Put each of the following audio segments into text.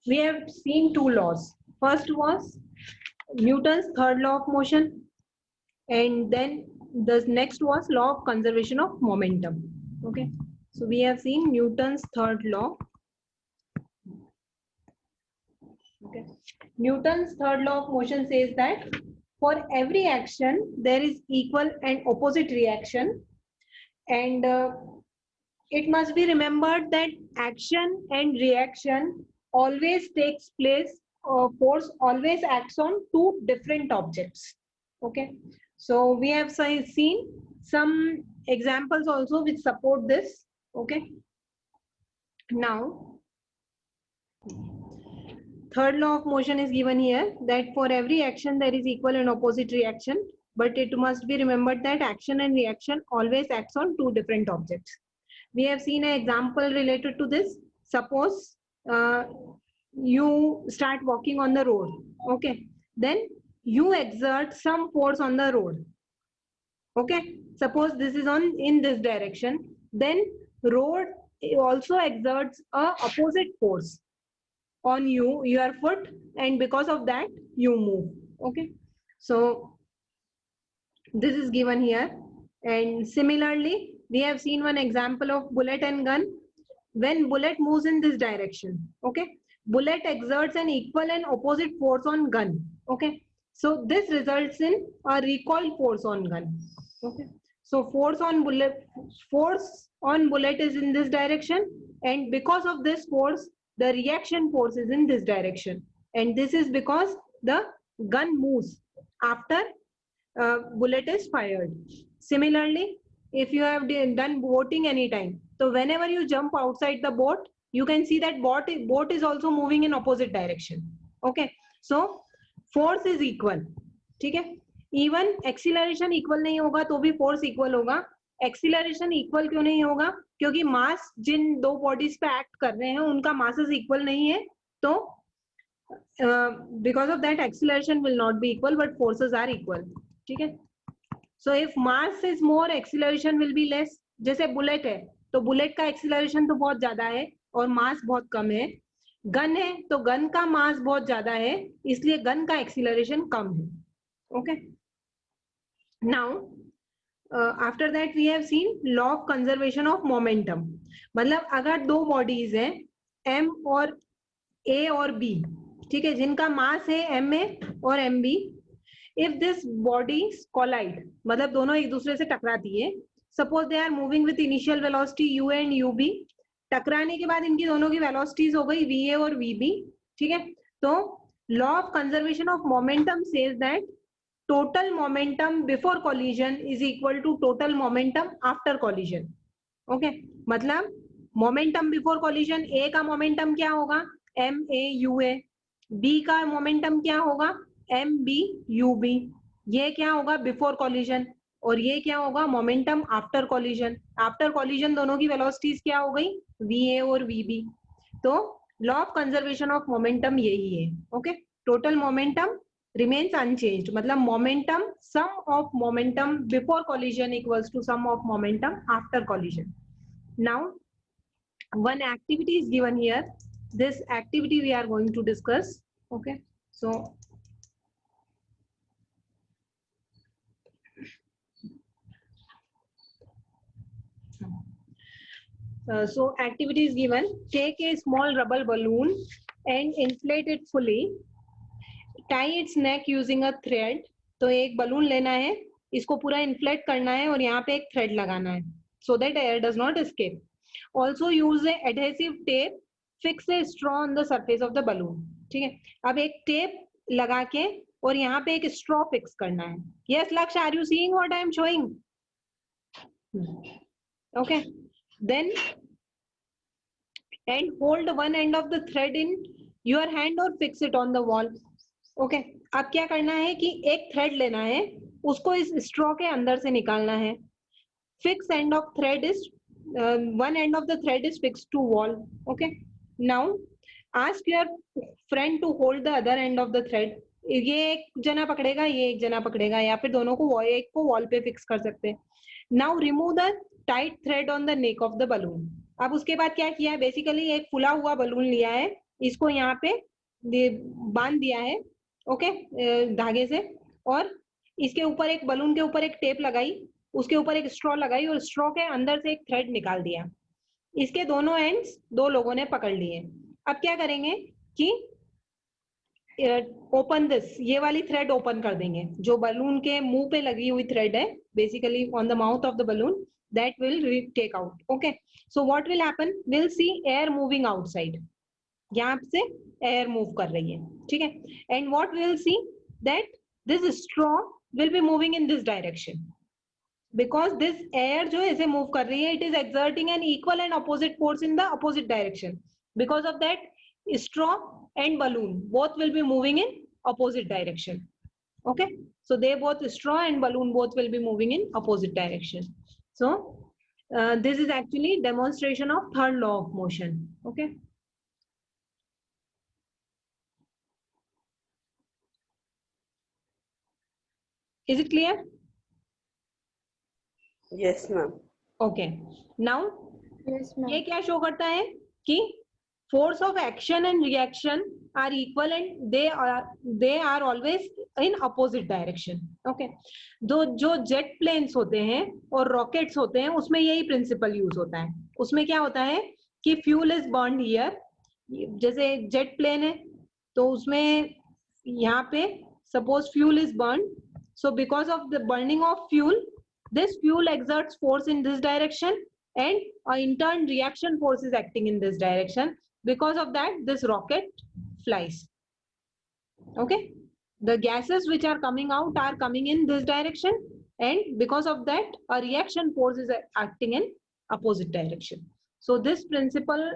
we have seen two laws. First was Newton's third law of motion, and then the next was law of conservation of momentum. Okay, so we have seen Newton's third law. Okay, Newton's third law of motion says that for every action there is equal and opposite reaction, and it must be remembered that action and reaction always takes place, force always acts on two different objects. Okay, so we have seen some examples also which support this. Okay, now third law of motion is given here, that for every action there is equal and opposite reaction, but it must be remembered that action and reaction always acts on two different objects. We have seen an example related to this. Suppose you start walking on the road. Okay, then you exert some force on the road. Okay, suppose this is on in this direction, then road also exerts a opposite force on you, your foot, and because of that you move. Okay, so this is given here. And similarly, we have seen one example of bullet and gun. When bullet moves in this direction, okay, bullet exerts an equal and opposite force on gun. Okay, so this results in a recoil force on gun. Okay, so force on bullet is in this direction, and because of this force the reaction force is in this direction, and this is because the gun moves after bullet is fired. Similarly, if you have done boating anytime, so whenever you jump outside the boat, you can see that boat is also moving in opposite direction. Okay, so force is equal. ठीक है, even acceleration equal नहीं होगा तो भी force equal होगा. Acceleration equal क्यों नहीं होगा? क्योंकि मास जिन दो बॉडीज पे एक्ट कर रहे हैं उनका मासेस इक्वल नहीं है, तो because of that acceleration will not be equal but forces are equal. ठीक है, so if mass is more acceleration will be less. जैसे बुलेट है तो बुलेट का एक्सीलरेशन तो बहुत ज्यादा है और मास बहुत कम है. गन है तो गन का मास बहुत ज्यादा है, इसलिए गन का एक्सीलरेशन कम है. Okay, now after that we have seen law of conservation of momentum. मतलब अगर दो बॉडीज हैं एम और ए और बी, ठीक है, जिनका मास है एम ए और m b, if this bodies collide, मतलब दोनों एक दूसरे से टकराती है. Suppose they are moving with initial velocity u and u b. टकराने के बाद इनकी दोनों की वेलोसिटीज हो गई वी ए और वी बी. ठीक है, तो law of conservation of momentum says that total momentum before collision is equal to total momentum after collision. Okay, मतलब मोमेंटम बिफोर कॉलिजन, ए का मोमेंटम क्या होगा m a u a, b का momentum क्या होगा एम बी यू बी. ये क्या होगा बिफोर कॉलिजन, और ये क्या होगा momentum after collision. After collision दोनों की वेलोसिटीज क्या हो गई वी ए और वी बी. तो law of conservation of momentum यही है. Okay, total momentum remains unchanged, मतलब momentum, sum of momentum before collision equals to sum of momentum after collision. Now one activity is given here. This activity we are going to discuss. Okay, so activity is given. Take a small rubber balloon and inflate it fully. Tie its neck using a thread. तो एक balloon लेना है, इसको पूरा inflate करना है और यहाँ पे एक थ्रेड लगाना है so that air does not escape. Also use a adhesive tape. Fix a straw on the surface of the balloon. ठीक है, अब एक टेप लगा के और यहाँ पे एक स्ट्रॉ फिक्स करना है. Yes, Laksh, are you seeing what I am showing? Okay, then and hold one end of the thread in your hand or fix it on the wall. Okay, अब क्या करना है कि एक थ्रेड लेना है, उसको इस स्ट्रॉ के अंदर से निकालना है. Fix end of thread is one end of the thread is fix to wall. Okay, now ask your friend to hold the other end of the thread. ये एक जना पकड़ेगा, ये एक जना पकड़ेगा, या फिर दोनों को एक को वॉल पे फिक्स कर सकते हैं. Now remove the tight thread on the neck of the balloon. अब उसके बाद क्या किया है, बेसिकली एक फुला हुआ बलून लिया है, इसको यहाँ पे बांध दिया है, ओके, धागे से, और इसके ऊपर एक बलून के ऊपर एक टेप लगाई, उसके ऊपर एक स्ट्रॉ लगाई और स्ट्रॉ के अंदर से एक थ्रेड निकाल दिया। इसके दोनों एंड्स दो लोगों ने पकड़ लिए। अब क्या करेंगे कि ओपन दिस, ये वाली थ्रेड ओपन कर देंगे, जो बलून के मुंह पे लगी हुई थ्रेड है, basically on the mouth of the balloon, that will take out. Okay, so what will happen, we'll see air moving outside, यहाँ से एयर मूव कर रही है, ठीक है, and what we will see that this straw will be moving in this direction, because this air जो ऐसे move कर रही है, it is exerting an equal and opposite force in the opposite direction, because of that straw and balloon both will be moving in opposite direction. Okay, so they both, straw and balloon, both will be moving in opposite direction. So this is actually demonstration of third law of motion. Okay, is it clear? Yes, ma'am. Okay, now Yes, ma'am. ये क्या show करता है कि force of action and reaction are equal and they are always in opposite direction. Okay, जो jet planes होते हैं और rockets होते हैं, उसमें यही प्रिंसिपल यूज होता है. उसमें क्या होता है कि फ्यूल इज बर्न्ड हियर, जैसे जेट प्लेन है तो उसमें यहाँ पे suppose fuel is burned, so because of the burning of fuel, this fuel exerts force in this direction and in turn reaction force is acting in this direction. Because of that, this rocket flies. Okay, the gases which are coming out are coming in this direction, and because of that a reaction force is acting in opposite direction. So this principle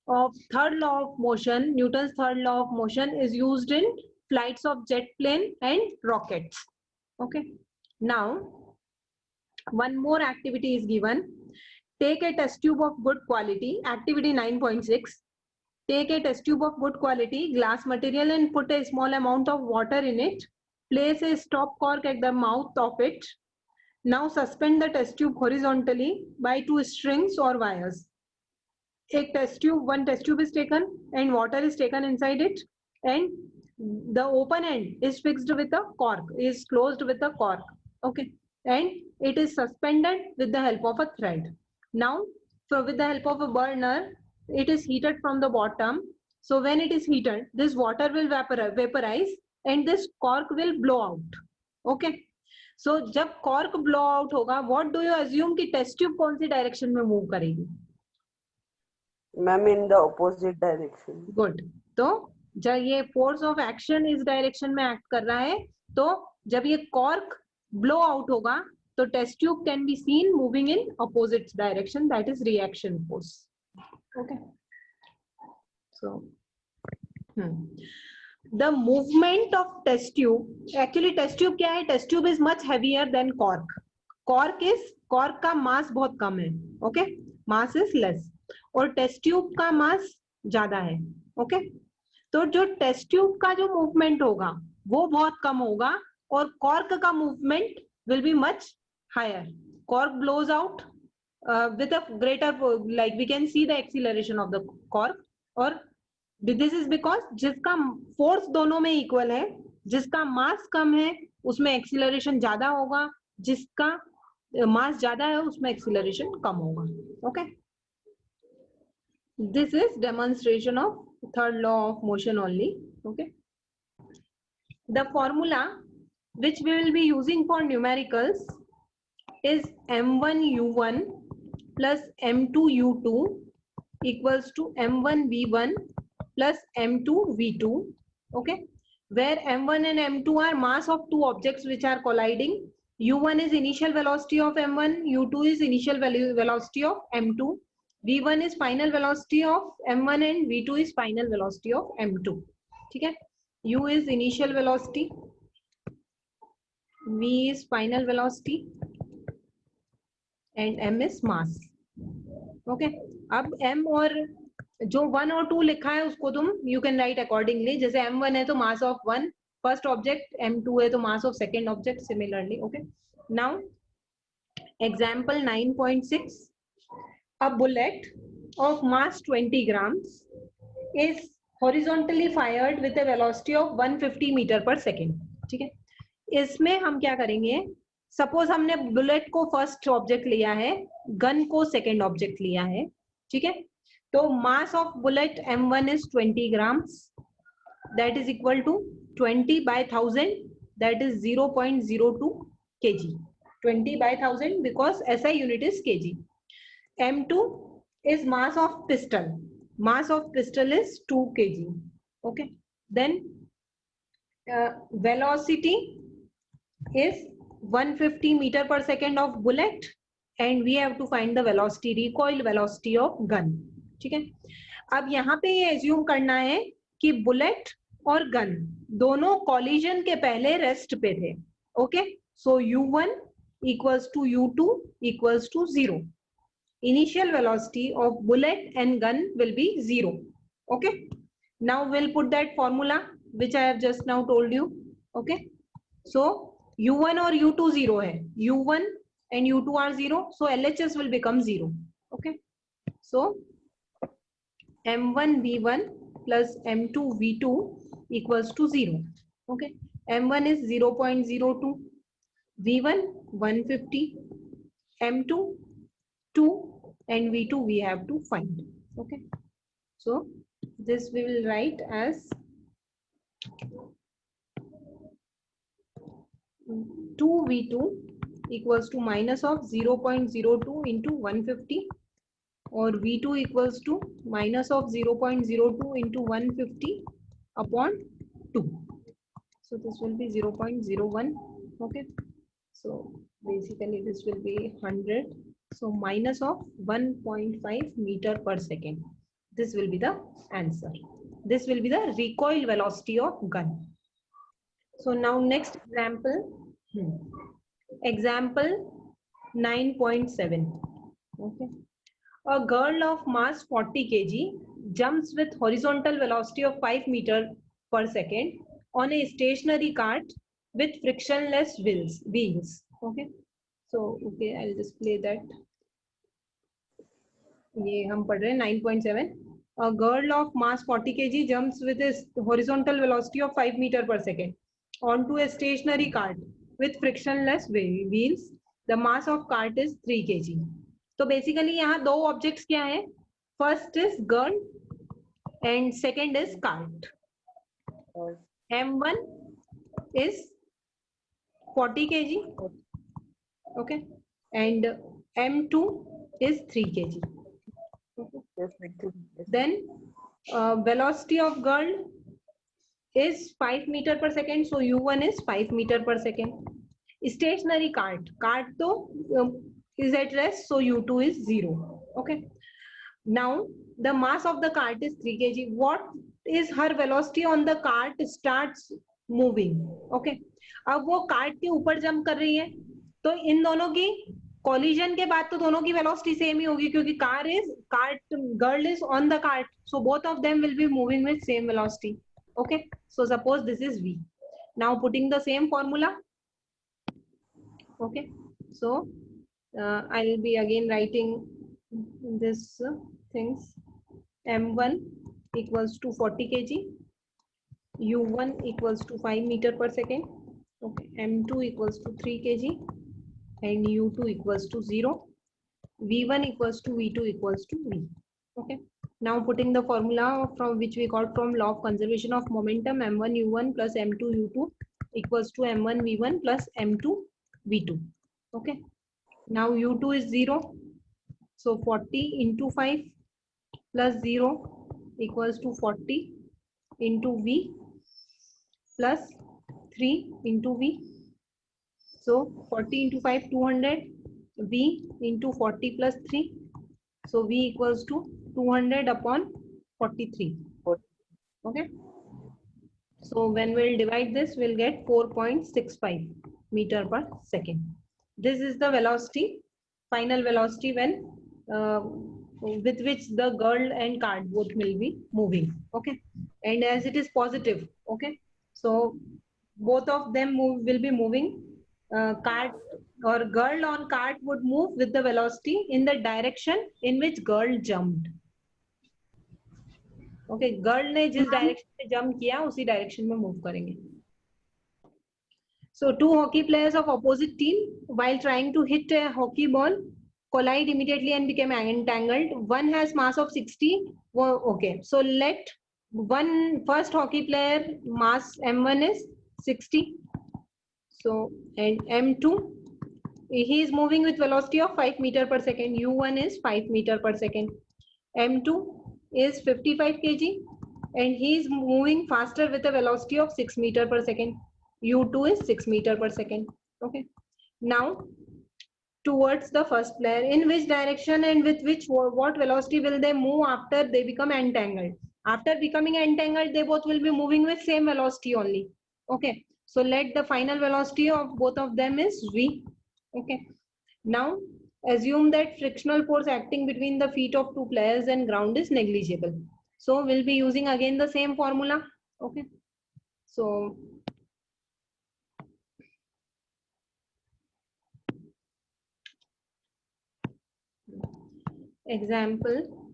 of third law of motion, Newton's third law of motion, is used in flights of jet plane and rockets. Okay, now one more activity is given. Take a test tube of good quality, activity 9.6. Take a test tube of good quality glass material and put a small amount of water in it. Place a stop cork at the mouth of it. Now suspend the test tube horizontally by 2 strings or wires. एक test tube, one test tube is taken and water is taken inside it, and the open end is fixed with a cork, is closed with a cork. Okay, and it is suspended with the help of a thread. Now, with the help of a burner, it is heated from the bottom. So when it is heated, this water will vaporize and this cork will blow out. Okay, so जब cork blow out होगा, what do you assume कि test tube कौन सी direction में move करेगी? Ma'am, in the opposite direction. Good. तो जब ये force of action इस direction में act कर रहा है, तो जब ये cork blow out होगा, तो test tube can be seen moving in opposite direction, that is reaction force. Okay, so the movement of test tube, actually test tube क्या है? Test tube is much heavier than cork. cork का mass बहुत कम है. Okay, mass is less, और test tube का mass ज्यादा है. Okay, तो जो test tube का जो movement होगा वो बहुत कम होगा, और cork का movement will be much higher. Cork blows out with a greater, like we can see the acceleration of the cork, और this is because जिसका force दोनों में equal है, जिसका mass कम है उसमें acceleration ज्यादा होगा, जिसका mass ज्यादा है उसमें acceleration कम होगा. Okay, this is demonstration of third law of motion only. Okay, the formula which we will be using for numericals is m1u1 plus m2u2 equals to m1v1 plus m2v2. Okay, where m1 and m2 are mass of two objects which are colliding. u1 is initial velocity of m1, u2 is initial velocity of m2, v1 is final velocity of m1 and v2 is final velocity of m2. ठीक है, u is initial velocity, v is final velocity and m is mass. Okay, अब m और जो 1 और 2 लिखा है उसको तुम you can write accordingly. जैसे m1 है तो mass of 1 first object, m2 है तो mass of second object, similarly. Okay, now example 9.6. A bullet of mass 20 grams is horizontally fired with a velocity of 150 metre पर second. ठीक है, इसमें हम क्या करेंगे, सपोज हमने बुलेट को फर्स्ट ऑब्जेक्ट लिया है, गन को सेकेंड ऑब्जेक्ट लिया है। ठीक है, तो mass of bullet m1 is 20 grams, that is equal to 20 by 1000, that is 0.02 kg. 20 by 1000 because SI unit is kg. M2 is mass of pistol. Mass of pistol is 2 kg. Okay. Then velocity is 150 meter per second of bullet, and we have to find the velocity, recoil velocity of gun. ठीक है, अब यहाँ पे ये assume करना है कि bullet और गन दोनों कॉलिजन के पहले रेस्ट पे थे। Okay, so u1 equals to u2 equals to 0. Initial velocity of bullet and gun will be 0. Okay, now we'll put that formula which I have just now told you. Okay, so u1 और u2 0 है, u1 and u2 are 0, so LHS will become 0. Okay, so m1 v1 plus m2 v2 equals to 0. Okay, m1 is 0.02, v1 150, m2 2, and v2 we have to find. Okay, so this we will write as 2v2 equals to minus of 0.02 into 150, or v2 equals to minus of 0.02 into 150 upon 2. So this will be 0.01. Okay, so basically this will be 100. So minus of 1.5 meter per second. This will be the answer. This will be the recoil velocity of gun. So now next example. Example 9.7. Okay. A girl of mass 40 kg jumps with horizontal velocity of 5 meter per second on a stationary cart with frictionless wheels. Okay. So okay, I'll just play that. ये हम पढ़ रहे हैं 9.7. A girl of mass 40 kg jumps with a horizontal velocity of 5 meter per second onto a stationary cart with frictionless wheels. The mass of cart is 3 kg. तो basically यहाँ दो objects क्या है, first is girl and second is cart. m1 is 40 kg, okay, and m2 is 3 kg. Then velocity of girl is 5 meter per second, so u1 is 5 meter per second. Stationary cart तो is at rest, so u2 is 0. Okay, now the mass of the cart is 3 kg. What is her velocity on the cart starts moving? Okay, अब वो cart के ऊपर jump कर रही है, तो इन दोनों की कॉलिजन के बाद तो दोनों की वेलोसिटी सेम ही होगी, क्योंकि girl is on the cart, so both of them will be moving with same velocity. Okay, so suppose this is v. Now putting the same formula. Okay, so I will be again writing this things. m1 equals to 40 kg, u1 equals to 5 meter per second. Okay, m2 equals to 3 kg, and u2 equals to 0. v1 equals to v2 equals to v. Okay, now putting the formula from which we got from law of conservation of momentum, m1 u1 plus m2 u2 equals to m1 v1 plus m2 v2. Okay, now u2 is 0, so 40 into 5 plus 0 equals to 40 into v plus 3 into v. So 40 into 5 200, v into 40 plus 3, so v equals to 200 upon 43. Okay, so when we'll divide this, we'll get 4.65 meter per second. This is the velocity, final velocity when with which the girl and cart both will be moving. Okay, and as it is positive, okay, so both of them will be moving. Cart or girl on cart would move with the velocity in the direction in which girl jumped. Okay, girl ने जिस direction में jump किया उसी direction में move करेंगे. So two hockey players of opposite team, while trying to hit a hockey ball, collide immediately and became entangled. One has mass of 60. Okay, so let one first hockey player mass M1 is 60. So and M2, he is moving with velocity of 5 meter per second. U1 is 5 meter per second. M2 is 55 kg and he is moving faster with a velocity of 6 meter per second. U2 is 6 meter per second. Okay. Now towards the first player, in which direction and with which what velocity will they move after they become entangled? After becoming entangled, they both will be moving with same velocity only. Okay. So let the final velocity of both of them is V. Okay. Now assume that frictional force acting between the feet of two players and ground is negligible. So we'll be using again the same formula. Okay. So example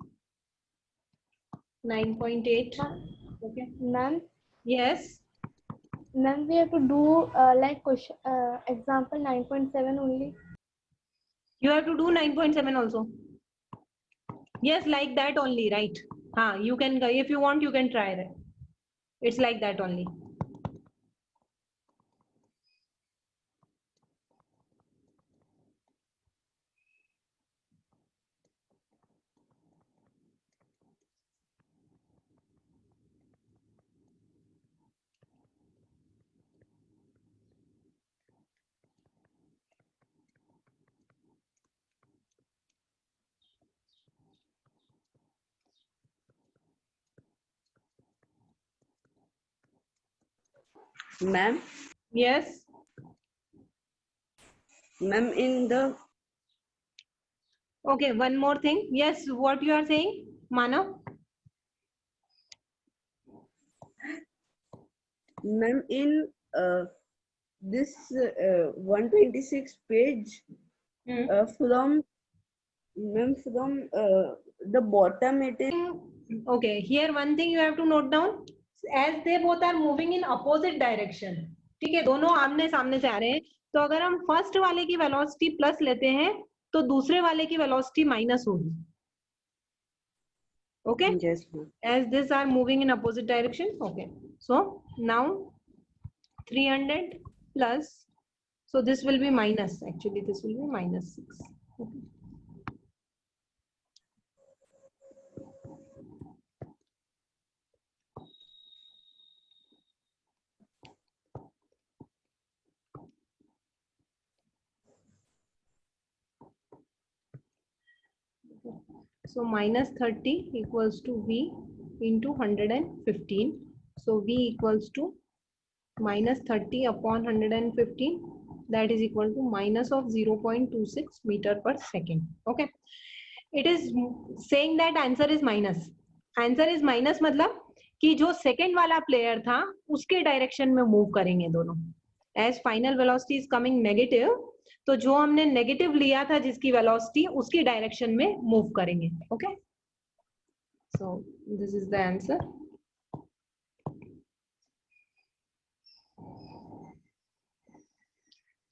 9.8. Okay. Ma'am, Yes. ma'am, we have to do like question example 9.7 only. You have to do 9.7 also. Yes, like that only, right? You can, if you want, you can try that. It's like that only. Ma'am, Yes. ma'am, in the Okay, one more thing. Yes, what you are saying, Manav? ma'am, in this 126 page, from ma'am, from the bottom it is Okay, here one thing you have to note down, as they both are moving in opposite direction. ठीक है, दोनों आमने सामने से आ रहे हैं, तो अगर हम फर्स्ट वाले की वेलोसिटी प्लस लेते हैं तो दूसरे वाले की वेलोसिटी माइनस होगी. Okay. yes, ma'am. As these are moving in opposite direction. Okay, so now 300 plus, so this will be minus, actually this will be minus 6. Okay. So minus 30 equals to V into 115. So V equals to minus 30 upon 115, that is equal to minus of 0.26 meter per second. Okay, it is saying that answer is minus. Answer is minus मतलब कि जो second वाला player था उसके direction में move करेंगे दोनों. As final velocity is coming negative, तो जो हमने नेगेटिव लिया था जिसकी वेलोसिटी उसकी डायरेक्शन में मूव करेंगे. Okay, so this is the answer.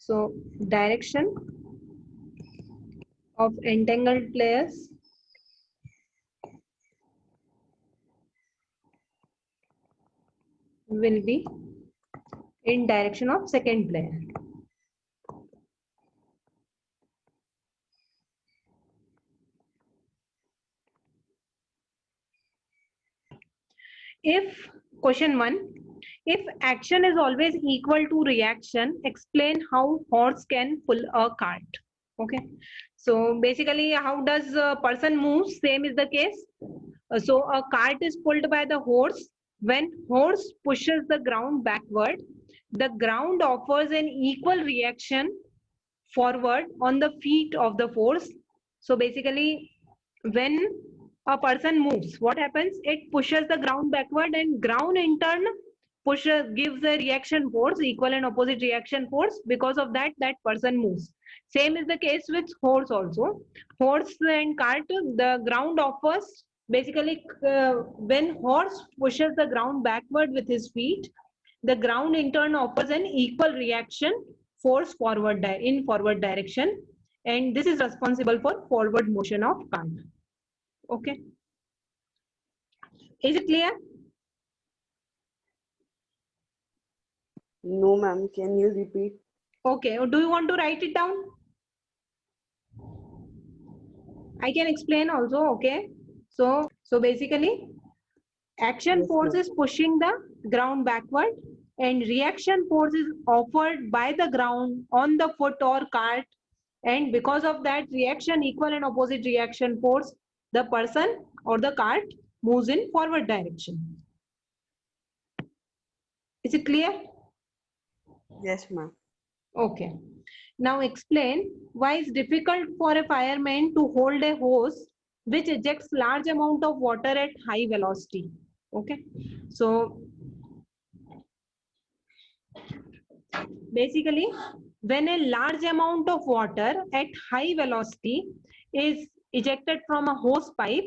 So direction of entangled players will be in direction of second player. If question 1, if action is always equal to reaction, explain how horse can pull a cart. Okay, so basically how does a person move? Same is the case. So a cart is pulled by the horse. When horse pushes the ground backward, the ground offers an equal reaction forward on the feet of the force. So basically when a person moves, what happens? It pushes the ground backward and ground in turn gives a reaction force, equal and opposite reaction force. Because of that, that person moves. Same is the case with horse also. Horse and cart, the ground offers Basically, when horse pushes the ground backward with his feet, the ground in turn offers an equal reaction force forward in forward direction, and this is responsible for forward motion of cart. Okay, is it clear? No, ma'am. Can you repeat? Okay, do you want to write it down? I can explain also. Okay, so basically, action Yes, force ma'am. is pushing the ground backward, and reaction force is offered by the ground on the foot or cart, and because of that reaction, equal and opposite reaction force, the person or the cart moves in forward direction. Is it clear? Yes, ma'am. Okay. Now explain why it's difficult for a fireman to hold a hose which ejects large amount of water at high velocity. Okay. So basically, when a large amount of water at high velocity is ejected from a hose pipe,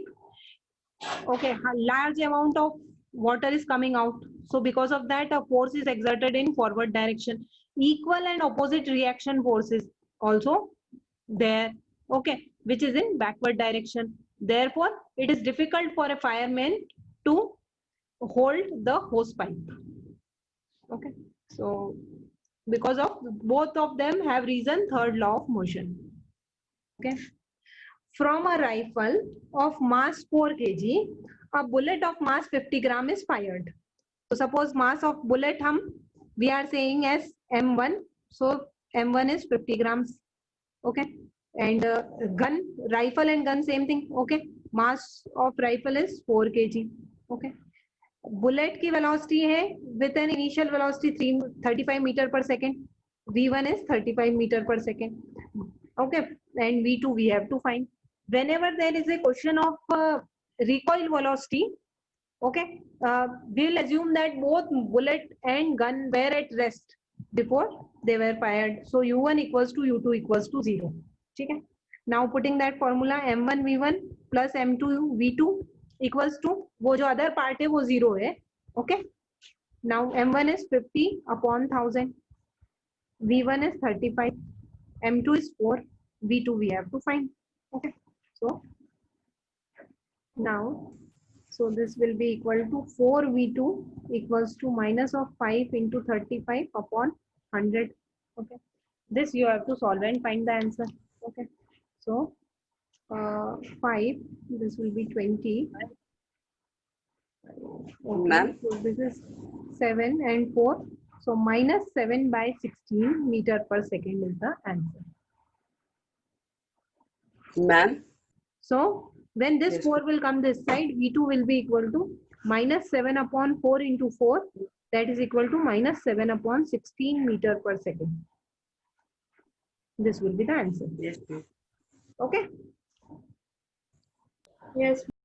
okay, a large amount of water is coming out. So because of that, a force is exerted in forward direction. Equal and opposite reaction forces also there, okay, which is in backward direction. Therefore, it is difficult for a fireman to hold the hose pipe. Okay, so because of both of them have reason third law of motion. Okay, from a rifle of mass 4 kg, a bullet of mass 50 gram is fired. So suppose mass of bullet we are saying as M1. So M1 is 50 grams. Okay, and gun, rifle and gun same thing. Okay, mass of rifle is 4 kg. Okay, bullet की velocity है with an initial velocity 35 meter per second. V1 is 35 meter per second. Okay, and V2 we have to find. Whenever there is a question of recoil velocity, okay, we'll assume that both bullet and gun were at rest before they were fired. So U1 equals to U2 equals to 0. Okay. Now putting that formula M1 V1 plus M2 V2 equals to वो जो other part है वो 0 है. Okay. Now M1 is 50 upon 1000. V1 is 35. M2 is 4. V2 we have to find. Okay. So now, so this will be equal to 4V2 equals to minus of 5 into 35 upon 100. Okay. This you have to solve and find the answer. Okay. So 5, this will be 20. Okay. Ma'am? So this is 7 and 4. So minus 7 by 16 meter per second is the answer. Ma'am? So when this Yes. 4 will come this side, V2 will be equal to minus 7 upon 4 into 4. That is equal to minus 7 upon 16 meter per second. This will be the answer. Yes, ma'am. Okay. Yes.